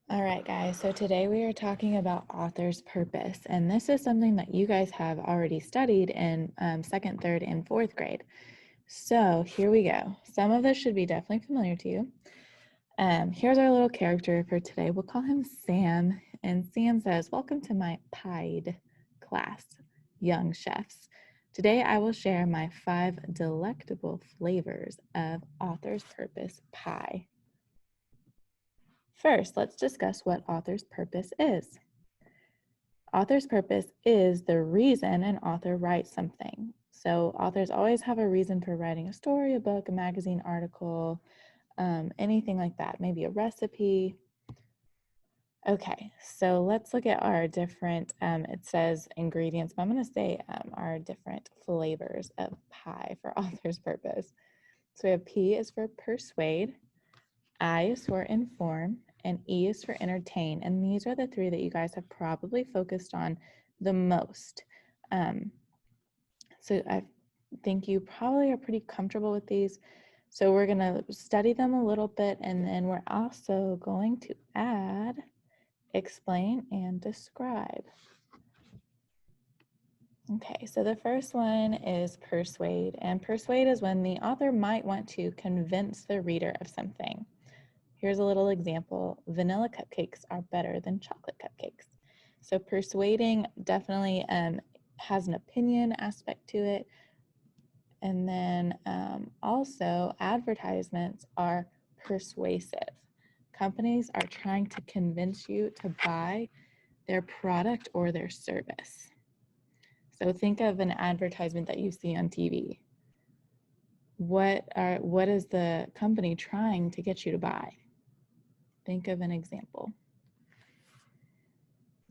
All right, guys, so today we are talking about author's purpose, and this is something that you guys have already studied in second, third, and fourth grade. So here we go. Some of this should be definitely familiar to you. Here's our little character for today. We'll call him Sam, and Sam says, "Welcome to my PIDE class, young chefs. Today I will share my 5 delectable flavors of author's purpose pie." First, let's discuss what author's purpose is. Author's purpose is the reason an author writes something. So authors always have a reason for writing a story, a book, a magazine article, anything like that, maybe a recipe. Okay, so let's look at our different, it says ingredients, but I'm going to say our different flavors of pie for author's purpose. So we have P is for persuade, I is for inform, and E is for entertain. And these are the 3 that you guys have probably focused on the most. So I think you probably are pretty comfortable with these. So we're going to study them a little bit, and then we're also going to add, explain, and describe. Okay, so the first one is persuade, and persuade is when the author might want to convince the reader of something. Here's a little example. Vanilla cupcakes are better than chocolate cupcakes. So persuading definitely has an opinion aspect to it. And then also advertisements are persuasive. Companies are trying to convince you to buy their product or their service. So think of an advertisement that you see on TV. What is the company trying to get you to buy? Think of an example.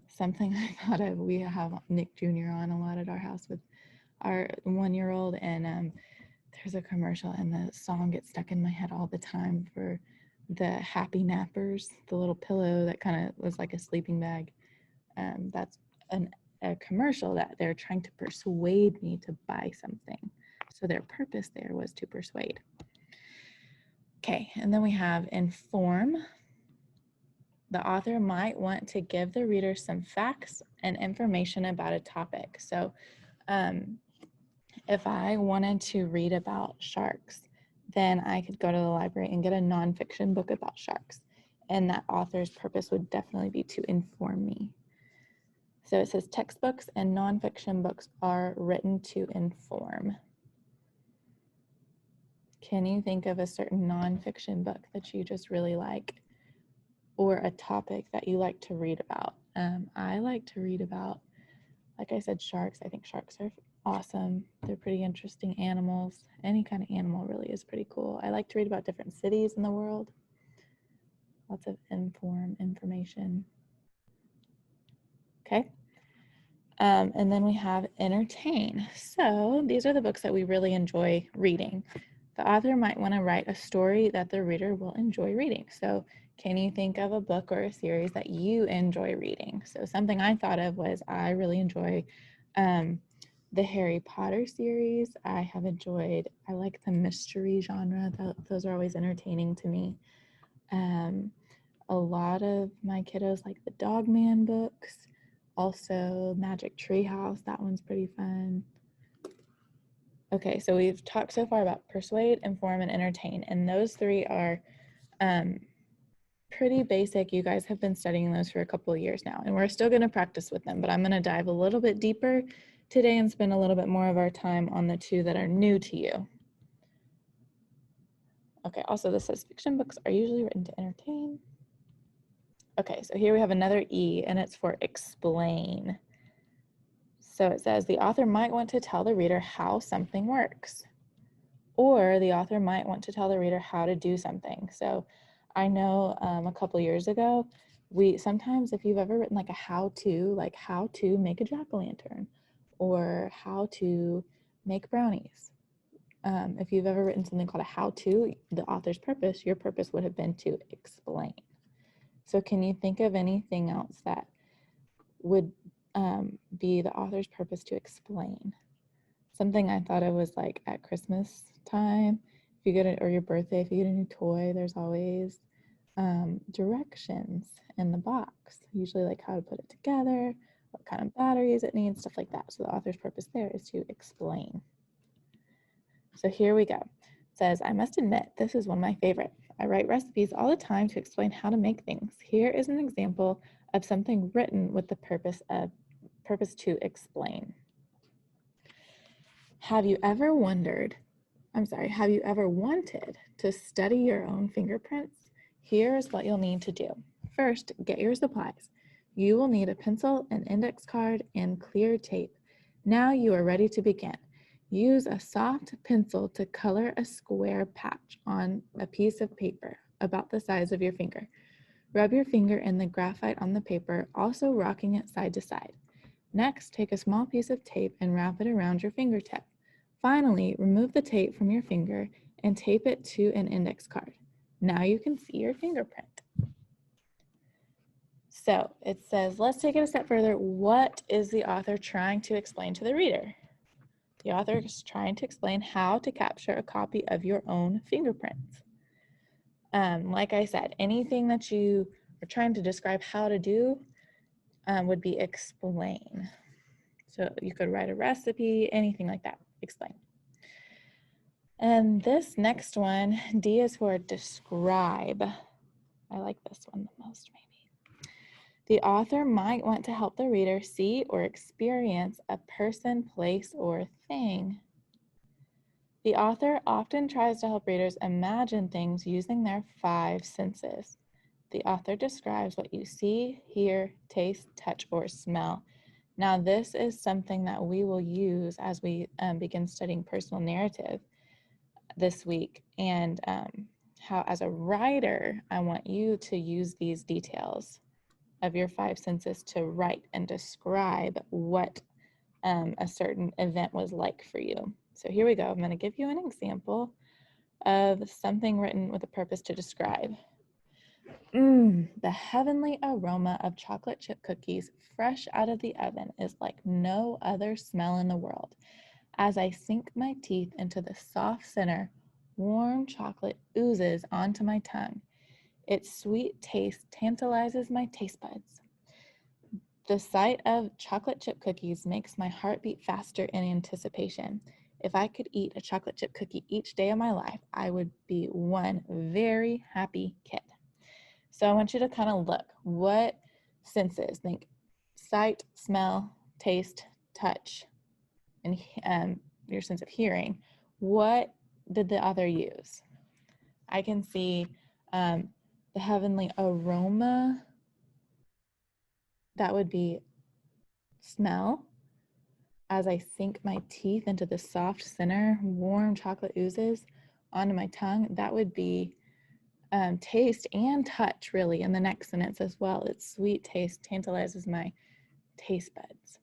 Something I thought of, we have Nick Jr. on a lot at our house with our 1-year-old, and there's a commercial and the song gets stuck in my head all the time for the Happy Nappers, the little pillow that kind of was like a sleeping bag. That's a commercial that they're trying to persuade me to buy something. So their purpose there was to persuade. Okay, and then we have inform. The author might want to give the reader some facts and information about a topic. So if I wanted to read about sharks, then I could go to the library and get a nonfiction book about sharks. And that author's purpose would definitely be to inform me. So it says textbooks and nonfiction books are written to inform. Can you think of a certain nonfiction book that you just really like, or a topic that you like to read about? I like to read about, like I said, sharks. I think sharks are awesome. They're pretty interesting animals. Any kind of animal really is pretty cool. I like to read about different cities in the world. Lots of information. Okay. And then we have entertain. So these are the books that we really enjoy reading. The author might want to write a story that the reader will enjoy reading. So can you think of a book or a series that you enjoy reading? So something I thought of was I really enjoy the Harry Potter series. I like the mystery genre. Those are always entertaining to me. A lot of my kiddos like the Dogman books. Also, Magic Tree House, that one's pretty fun. Okay, so we've talked so far about persuade, inform, and entertain, and those 3 are pretty basic. You guys have been studying those for a couple of years now, and we're still going to practice with them, but I'm going to dive a little bit deeper today and spend a little bit more of our time on the 2 that are new to you. Okay, also this says fiction books are usually written to entertain. Okay, so here we have another E, and it's for explain. So it says the author might want to tell the reader how something works, or the author might want to tell the reader how to do something. So I know a couple years ago, sometimes if you've ever written like a how-to, like how to make a jack-o'-lantern or how to make brownies. If you've ever written something called a how-to, the author's purpose, your purpose would have been to explain. So can you think of anything else that would be the author's purpose to explain? Something I thought of was like at Christmas time, if you get it, or your birthday, if you get a new toy, there's always directions in the box, usually like how to put it together, what kind of batteries it needs, stuff like that. So the author's purpose there is to explain. So here we go. It says, I must admit, this is one of my favorite. I write recipes all the time to explain how to make things. Here is an example of something written with the purpose to explain. Have you ever wanted to study your own fingerprints? Here's what you'll need to do. First, get your supplies. You will need a pencil, an index card, and clear tape. Now you are ready to begin. Use a soft pencil to color a square patch on a piece of paper about the size of your finger. Rub your finger in the graphite on the paper, also rocking it side to side. Next, take a small piece of tape and wrap it around your fingertip. Finally, remove the tape from your finger and tape it to an index card. Now you can see your fingerprint. So it says, let's take it a step further. What is the author trying to explain to the reader? The author is trying to explain how to capture a copy of your own fingerprints. Like I said, anything that you are trying to describe how to do would be explain. So you could write a recipe, anything like that, explain. And this next one, D is for describe. I like this one the most, maybe. The author might want to help the reader see or experience a person, place, or thing. The author often tries to help readers imagine things using their 5 senses. The author describes what you see, hear, taste, touch, or smell. Now, this is something that we will use as we begin studying personal narrative this week. And how, as a writer, I want you to use these details of your 5 senses to write and describe what a certain event was like for you. So here we go. I'm going to give you an example of something written with a purpose to describe. The heavenly aroma of chocolate chip cookies fresh out of the oven is like no other smell in the world. As I sink my teeth into the soft center, warm chocolate oozes onto my tongue. Its sweet taste tantalizes my taste buds. The sight of chocolate chip cookies makes my heart beat faster in anticipation. If I could eat a chocolate chip cookie each day of my life, I would be one very happy kid. So I want you to kind of look, what senses, think sight, smell, taste, touch, and your sense of hearing. What did the author use? I can see the heavenly aroma. That would be smell. As I sink my teeth into the soft center, warm chocolate oozes onto my tongue. That would be taste and touch, really, in the next sentence as well. Its sweet taste tantalizes my taste buds.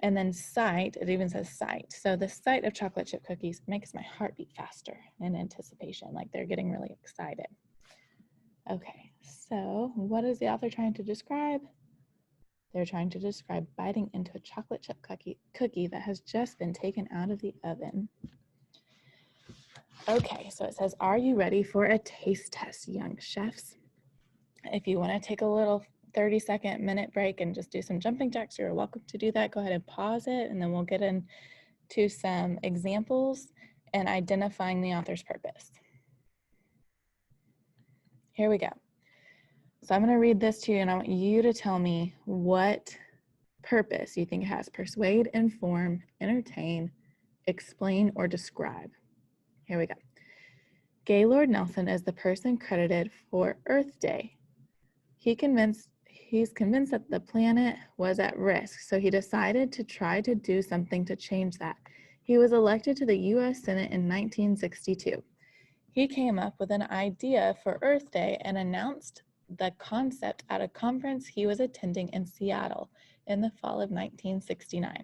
And then sight, it even says sight. So the sight of chocolate chip cookies makes my heart beat faster in anticipation, like they're getting really excited. Okay, so what is the author trying to describe? They're trying to describe biting into a chocolate chip cookie that has just been taken out of the oven. Okay, so it says, are you ready for a taste test, young chefs? If you want to take a little 30-second minute break and just do some jumping jacks, you're welcome to do that. Go ahead and pause it, and then we'll get into some examples and identifying the author's purpose. Here we go. So I'm going to read this to you, and I want you to tell me what purpose you think it has. Persuade, inform, entertain, explain, or describe. Here we go. Gaylord Nelson is the person credited for Earth Day. He's convinced that the planet was at risk, so he decided to try to do something to change that. He was elected to the U.S. Senate in 1962. He came up with an idea for Earth Day and announced the concept at a conference he was attending in Seattle in the fall of 1969.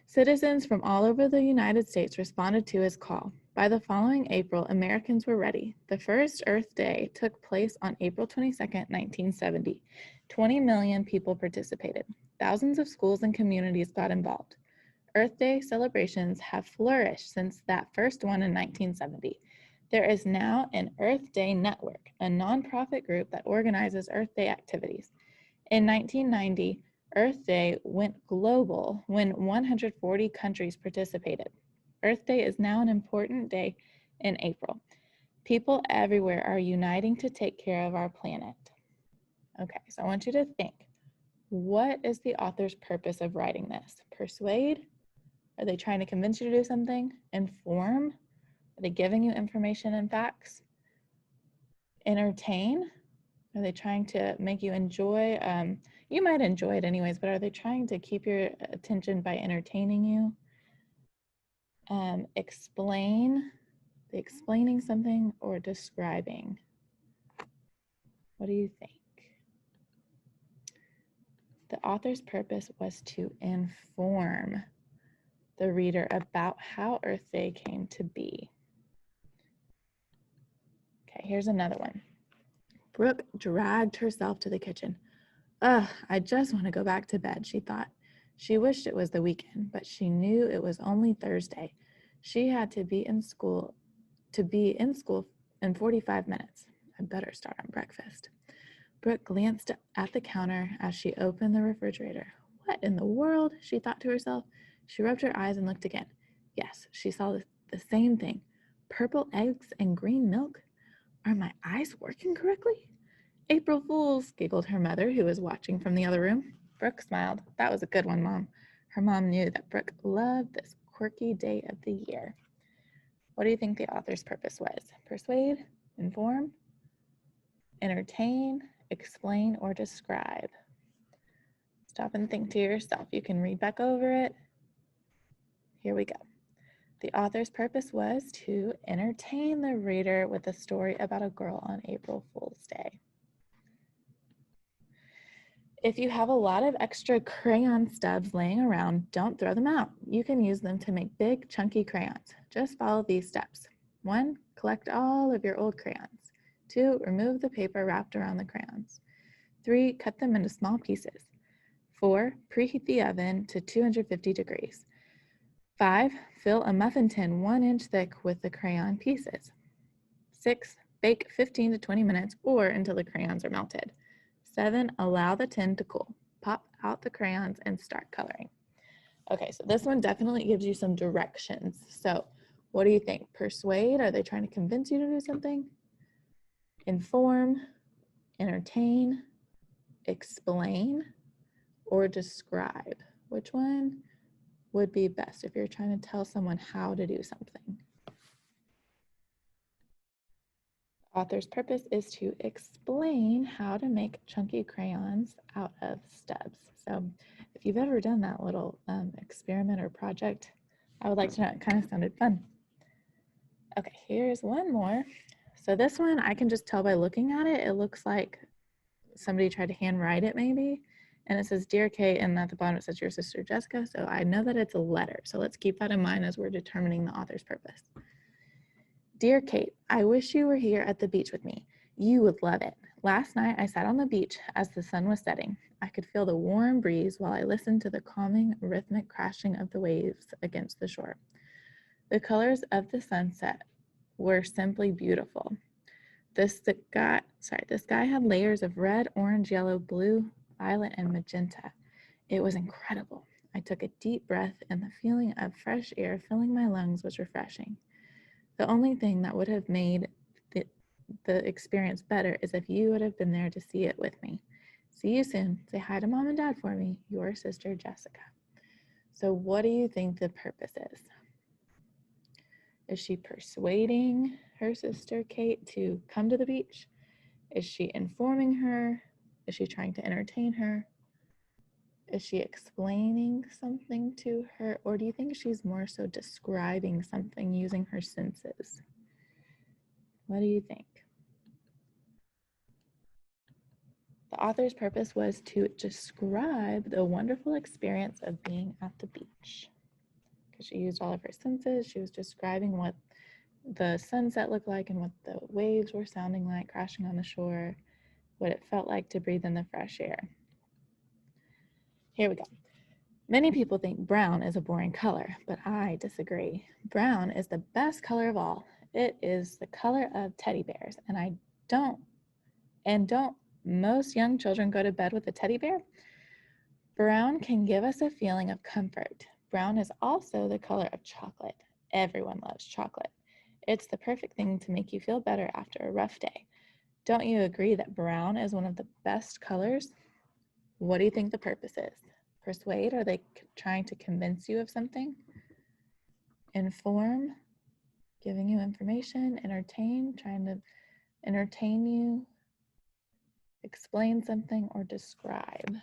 Citizens from all over the United States responded to his call. By the following April, Americans were ready. The first Earth Day took place on April 22, 1970. 20 million people participated. Thousands of schools and communities got involved. Earth Day celebrations have flourished since that first one in 1970. There is now an Earth Day Network, a nonprofit group that organizes Earth Day activities. In 1990, Earth Day went global when 140 countries participated. Earth Day is now an important day in April. People everywhere are uniting to take care of our planet. Okay, so I want you to think, what is the author's purpose of writing this? Persuade? Are they trying to convince you to do something? Inform? Are they giving you information and facts? Entertain? Are they trying to make you enjoy? You might enjoy it anyways, but are they trying to keep your attention by entertaining you? Explain? Are they explaining something or describing? What do you think? The author's purpose was to inform the reader about how Earth Day came to be. Okay, here's another one. Brooke dragged herself to the kitchen. Ugh, I just want to go back to bed, she thought. She wished it was the weekend, but she knew it was only Thursday. She had to be in school in 45 minutes. I better start on breakfast. Brooke glanced at the counter as she opened the refrigerator. What in the world? She thought to herself. She rubbed her eyes and looked again. Yes, she saw the same thing. Purple eggs and green milk? Are my eyes working correctly? April Fools, giggled her mother, who was watching from the other room. Brooke smiled. That was a good one, Mom. Her mom knew that Brooke loved this quirky day of the year. What do you think the author's purpose was? Persuade, inform, entertain, explain, or describe? Stop and think to yourself. You can read back over it. Here we go. The author's purpose was to entertain the reader with a story about a girl on April Fool's Day. If you have a lot of extra crayon stubs laying around, don't throw them out. You can use them to make big, chunky crayons. Just follow these steps. 1, collect all of your old crayons. 2, remove the paper wrapped around the crayons. 3, cut them into small pieces. 4, preheat the oven to 250 degrees. 5, fill a muffin tin 1 inch thick with the crayon pieces. 6, bake 15 to 20 minutes or until the crayons are melted. 7, allow the tin to cool. Pop out the crayons and start coloring. Okay, so this one definitely gives you some directions. So what do you think? Persuade? Are they trying to convince you to do something? Inform, entertain, explain, or describe? Which one would be best if you're trying to tell someone how to do something? Author's purpose is to explain how to make chunky crayons out of stubs. So if you've ever done that little experiment or project, I would like to know. It kind of sounded fun. Okay, here's one more. So this one, I can just tell by looking at it, it looks like somebody tried to handwrite it maybe. And it says, Dear Kate, and at the bottom it says your sister Jessica. So I know that it's a letter. So let's keep that in mind as we're determining the author's purpose. Dear Kate, I wish you were here at the beach with me. You would love it. Last night I sat on the beach as the sun was setting. I could feel the warm breeze while I listened to the calming, rhythmic crashing of the waves against the shore. The colors of the sunset were simply beautiful. The sky had layers of red, orange, yellow, blue, violet, and magenta. It was incredible. I took a deep breath, and the feeling of fresh air filling my lungs was refreshing. The only thing that would have made the experience better is if you would have been there to see it with me. See you soon. Say hi to Mom and Dad for me. Your sister, Jessica. So what do you think the purpose is? Is she persuading her sister, Kate, to come to the beach? Is she informing her? Is she trying to entertain her? Is she explaining something to her? Or do you think she's more so describing something using her senses? What do you think? The author's purpose was to describe the wonderful experience of being at the beach. Because she used all of her senses, she was describing what the sunset looked like and what the waves were sounding like crashing on the shore, what it felt like to breathe in the fresh air. Here we go. Many people think brown is a boring color, but I disagree. Brown is the best color of all. It is the color of teddy bears. And don't most young children go to bed with a teddy bear? Brown can give us a feeling of comfort. Brown is also the color of chocolate. Everyone loves chocolate. It's the perfect thing to make you feel better after a rough day. Don't you agree that brown is one of the best colors? What do you think the purpose is? Persuade? Are they trying to convince you of something? Inform? Giving you information? Entertain? Trying to entertain you? Explain something or describe?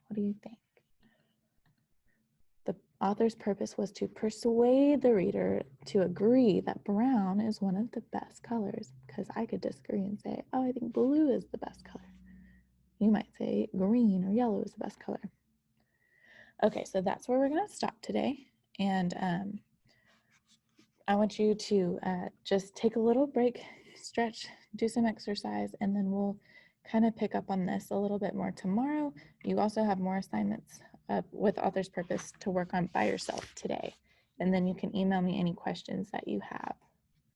What do you think? The author's purpose was to persuade the reader to agree that brown is one of the best colors, because I could disagree and say, oh, I think blue is the best color. You might say green or yellow is the best color. Okay, so that's where we're going to stop today. And I want you to just take a little break, stretch, do some exercise, and then we'll kind of pick up on this a little bit more tomorrow. You also have more assignments with Author's Purpose to work on by yourself today. And then you can email me any questions that you have.